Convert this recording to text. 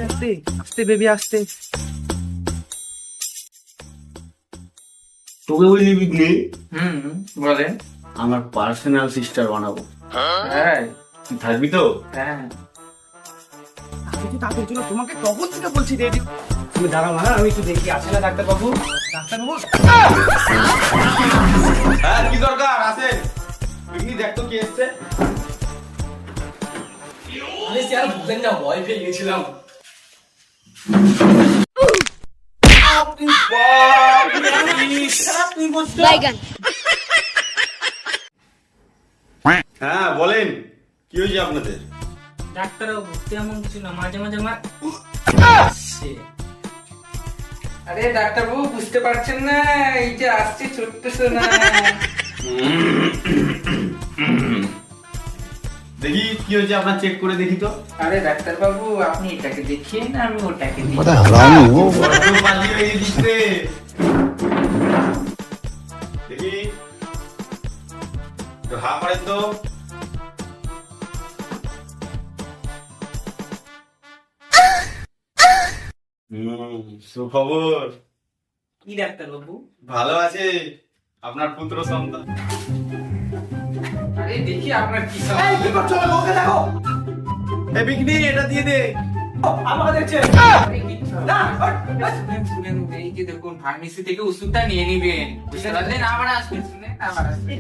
আস্তে আস্তে বেবি আস্তে। তোকে বুঝলি বিঘ্নে বলেন। আমার পার্সোনাল সিস্টার বানাবো। হ্যাঁ তুই থাকবি তো? হ্যাঁ তাদের জন্য তোমাকে কখন থেকে বলছি রেডি। তুমি দাঁড়াও না, আমি একটু দেখি আছে না ডাক্তারবাবু। ডাক্তারবাবু হ্যাঁ কি দরকার আসেন। বিঘ্নি দেখ তো কি এসছে। আরে স্যার বুঝলেন না, ভয় পেয়ে গেছিলাম। বাইগান। হ্যাঁ বলেন কি হয়েছে আপনাদের? ডাক্তারবাবু তেমন কিছু না, মাঝে মাঝে আমার আরে ডাক্তারবাবু বুঝতে পারছেন না, এই যে আসছে ছোট্ট সোনা। দেখি কি হয়েছে আপনার চেক করে দেখি তো। আরে ডাক্তারবাবু আপনি এটাকে দেখিয়ে না, আমি ওটাকে দেখি। বড্ড বাজি হয়ে গেছিস রে। দেখি একটু হা করেন তো। সুখবর। কি ডাক্তারবাবু? ভালো আছে আপনার পুত্র সন্তান। আরে দেখি আপনার কি কি করছো? ওকে দেখো। এ বিঘ্নি এটা দিয়ে দে। আমাকে দেখছে। শুনেন এই যে দেখুন ফার্মেসি থেকে ওষুধটা নিয়ে নিবেন, বুঝতে পারলেন? আবার আসবেন, শুনেন আবার আসবেন।